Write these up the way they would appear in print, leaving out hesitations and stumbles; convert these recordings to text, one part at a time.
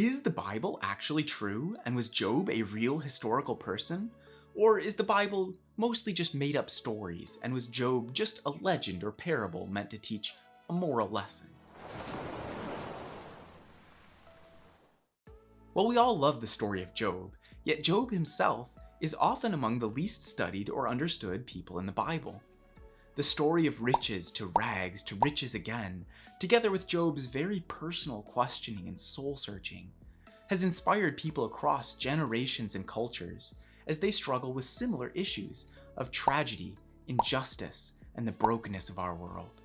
is the Bible actually true, and was Job a real historical person? Or is the Bible mostly just made up stories, and was Job just a legend or parable meant to teach a moral lesson? Well, we all love the story of Job, yet Job himself is often among the least studied or understood people in the Bible. The story of riches to rags to riches again, together with Job's very personal questioning and soul-searching, has inspired people across generations and cultures as they struggle with similar issues of tragedy, injustice, and the brokenness of our world.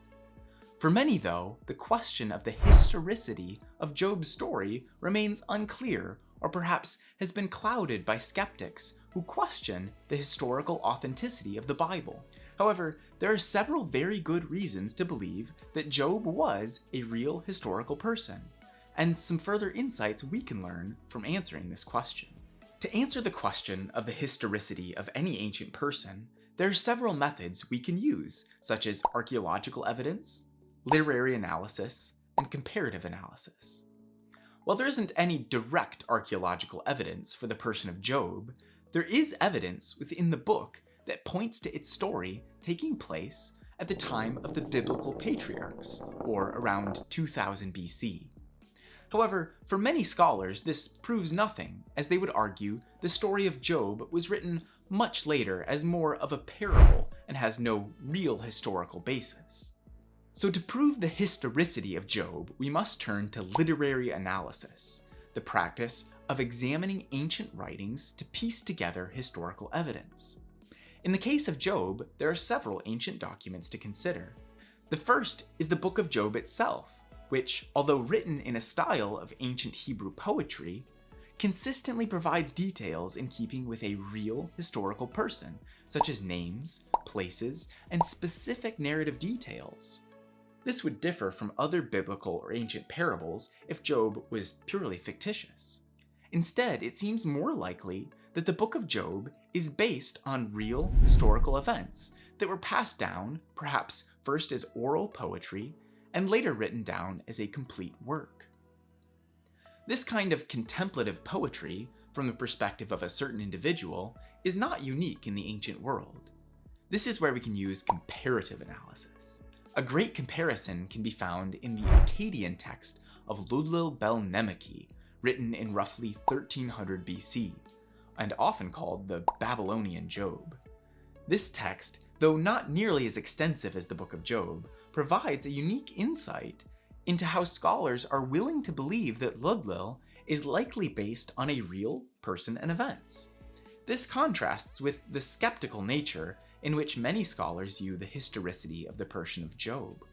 For many, though, the question of the historicity of Job's story remains unclear, or perhaps has been clouded by skeptics who question the historical authenticity of the Bible. However, there are several very good reasons to believe that Job was a real historical person, and some further insights we can learn from answering this question. To answer the question of the historicity of any ancient person, there are several methods we can use, such as archaeological evidence, literary analysis, and comparative analysis. While there isn't any direct archaeological evidence for the person of Job, there is evidence within the book that points to its story taking place at the time of the biblical patriarchs, or around 2000 BC. However, for many scholars, this proves nothing, as they would argue the story of Job was written much later as more of a parable and has no real historical basis. So to prove the historicity of Job, we must turn to literary analysis, the practice of examining ancient writings to piece together historical evidence. In the case of Job, there are several ancient documents to consider. The first is the Book of Job itself, which, although written in a style of ancient Hebrew poetry, consistently provides details in keeping with a real historical person, such as names, places, and specific narrative details. This would differ from other biblical or ancient parables if Job was purely fictitious. Instead, it seems more likely that the Book of Job is based on real historical events that were passed down, perhaps first as oral poetry, and later written down as a complete work. This kind of contemplative poetry, from the perspective of a certain individual, is not unique in the ancient world. This is where we can use comparative analysis. A great comparison can be found in the Akkadian text of Ludlil Bel Nemeqi, written in roughly 1300 BC, and often called the Babylonian Job. This text, though not nearly as extensive as the Book of Job, provides a unique insight into how scholars are willing to believe that Ludlil is likely based on a real person and events. This contrasts with the skeptical nature in which many scholars view the historicity of the person of Job.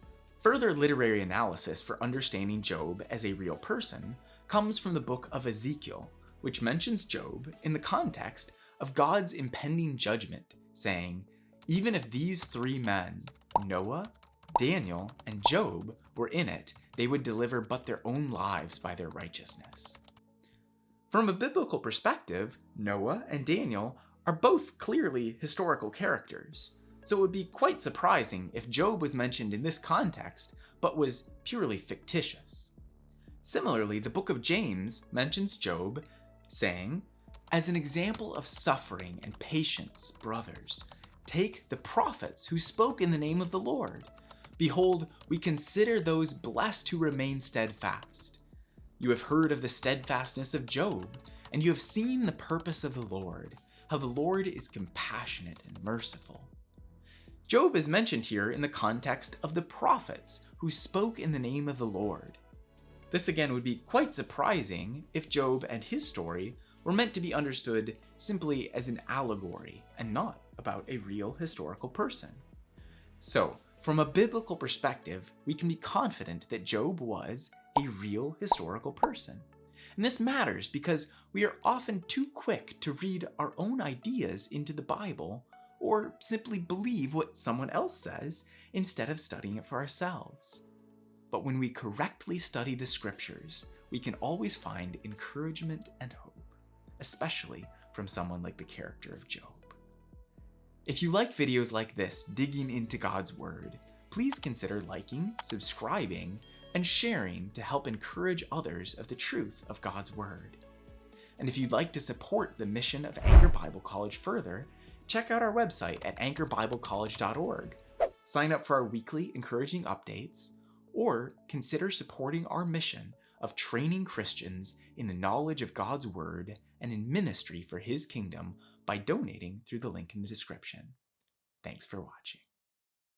Further literary analysis for understanding Job as a real person comes from the book of Ezekiel, which mentions Job in the context of God's impending judgment, saying, "Even if these three men, Noah, Daniel, and Job, were in it, they would deliver but their own lives by their righteousness." From a biblical perspective, Noah and Daniel are both clearly historical characters, so it would be quite surprising if Job was mentioned in this context but was purely fictitious. Similarly, the book of James mentions Job, saying, "As an example of suffering and patience, brothers, take the prophets who spoke in the name of the Lord. Behold, we consider those blessed who remain steadfast. You have heard of the steadfastness of Job, and you have seen the purpose of the Lord, how the Lord is compassionate and merciful." Job is mentioned here in the context of the prophets who spoke in the name of the Lord. This again would be quite surprising if Job and his story were meant to be understood simply as an allegory and not about a real historical person. So, from a biblical perspective, we can be confident that Job was a real historical person. And this matters because we are often too quick to read our own ideas into the Bible or simply believe what someone else says instead of studying it for ourselves. But when we correctly study the scriptures, we can always find encouragement and hope, especially from someone like the character of Job. If you like videos like this digging into God's Word, please consider liking, subscribing, and sharing to help encourage others of the truth of God's Word. And if you'd like to support the mission of Anchor Bible College further, check out our website at anchorbiblecollege.org. Sign up for our weekly encouraging updates, or consider supporting our mission of training Christians in the knowledge of God's Word and in ministry for His kingdom by donating through the link in the description. Thanks for watching.